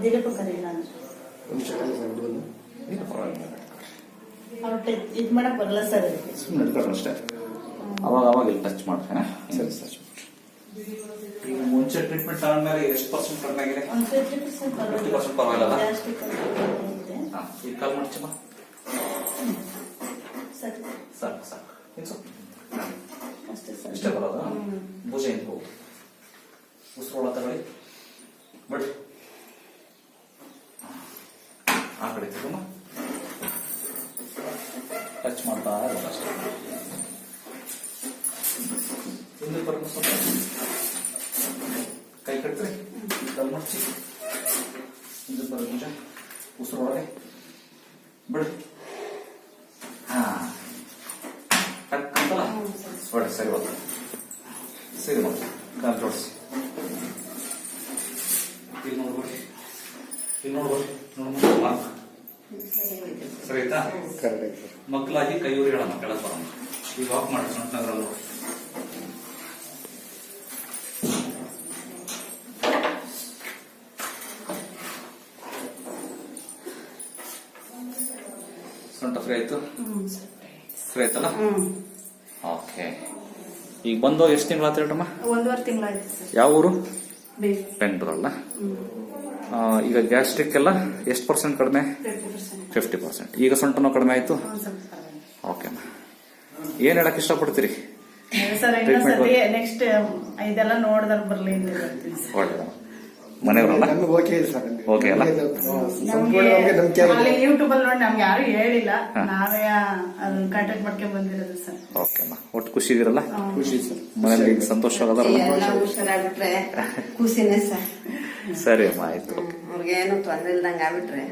ದಿಲೀಪ್ ಕರೀಲ್ಲ ಇದು ಮಾಡಕ್ ಬರಲ್ಲ ಸರ್. ಸುಮ್ಮನೆ ಹಿಡ್ಕೊಳ್ಳಿ ಅಷ್ಟೇ. ಅವಾಗ ಅವಾಗ ಇಲ್ಲಿ ಟಚ್ ಮಾಡ್ರಿ. ಸರಿ ಟಚ್ ಮಾಡಿ. ಈಗ ಮುಂಚೆ ಟ್ರೀಟ್ಮೆಂಟ್ ತಗೊಂಡ್ಮೇಲೆ ಎಷ್ಟು ಪರ್ಸೆಂಟ್ ಕಡಿಮೆ ಆಗಿದೆ? 50% ಪರವಾಗಿಲ್ಲ. ಈಗ ಕಾಲ್ ಮಾಡ್ಚಮ್ಮ. ಸಾಕು ಸಾಕು ಇಷ್ಟೇ ಬರೋದು. ಭುಜ ಇಂದ ಹೋಗುದು. ಉಸಿರೊಳ ತಗೊಳ್ಳಿ ಬಿಡ್ರಿ. ಆ ಕಡೆ ತಗೊಮ್ಮ. ಟಚ್ ಮಾಡ್ತಾ ಇರೋದು ಅಷ್ಟೇ. ಹಿಂದೆ ಬರೋದು ಸ್ವಲ್ಪ ಕೈ ಕಟ್ಟ್ರಿ. ಕಲ್ ಮಡ್ಚಿ ಹಿಂದೆ ಬರೋದು ಭುಜ ಉಸಿರೊಳಗೆ ಬಿಡ್ರಿ. ಹಾ ಟಕ್ ಅಂತಲ್ಲ ಹೊಡಿ. ಸರಿ ಹೋದ ಸರಿ ಮಾಡಿ ಕಾಲು ಜೋಡಿಸಿ. ಇಲ್ಲಿ ನೋಡ್ಬಿಡ್ರಿ. ಇಲ್ಲಿ ನೋಡ್ಬಿಡ್ರಿ. ನೋಡ್ಬಿಟ್ಟು ಸರಿ ಆಯ್ತಾ? ಮಕ್ಕಳಾಗಿ ಕೈ ಊರಿ ಹೇಳಮ್ಮ. ಕೆಳಗೆ ಬರೋಣ. ಈಗ ವಾಕ್ ಮಾಡಿ ಸೊಂಟನಗರಲ್ಲ ನೋಡಿ. ಸೊಂಟ ಫ್ರೀ ಆಯ್ತು? ಫ್ರೀ ಆಯ್ತಲ್ಲ? ಓಕೆ. ಈಗ ಬಂದು ಎಷ್ಟು ತಿಂಗಳಾಯ್ತು ಹೇಳಮ್ಮ? 1.5 ತಿಂಗಳಾಯ್ತು ಸರ್. ಯಾವ ಊರು? ಬೆಂಗಳೂರಲ್ಲ. ಈಗ ಗ್ಯಾಸ್ಟ್ರಿಕ್ ಎಲ್ಲ ಎಷ್ಟು ಪರ್ಸೆಂಟ್ ಕಡಿಮೆ? 50%. ಈಗ ಸೊಂಟನೂ ಕಡಿಮೆ ಆಯ್ತು? ಓಕೆ. ಏನ್ ಹೇಳಕ್ ಇಷ್ಟಪಡ್ತೀರಿ? ನೆಕ್ಸ್ಟ್ ಇದೆಲ್ಲ ನೋಡಿದ್ರೆ ಬರ್ಲಿ. ಒಳ್ಳೆ ಮನೆಯವರಲ್ಲ? ಓಕೆ ಅಲ್ಲ? ಯೂಟ್ಯೂಬ್ ಅಲ್ಲಿ ನೋಡಿ ನಮ್ಗೆ ಯಾರು ಹೇಳಿಲ್ಲ, ನಾವೇ ಕಾಂಟ್ಯಾಕ್ಟ್ ಮಾಡ್ಕೊಂಡ್ ಬಂದಿರೋದು ಸರ್. ಓಕೆ ಅಮ್ಮ. ಒಟ್ಟು ಖುಷಿ ಇದೀರಲ್ಲ? ಖುಷಿ ಸರ್. ಮನೇಲಿ ಸಂತೋಷ ಆಗದಾರಲ್ಲ? ಹುಷಾರಾಗ್ಬಿಟ್ರೆ ಖುಷಿನೇ ಸರ್. ಸರಿ ಅಮ್ಮ ಆಯ್ತು. ಅವ್ರಿಗೇನು ತೊಂದ್ರೆ ಇಲ್ದಂಗ ಆಗ್ಬಿಟ್ರೆ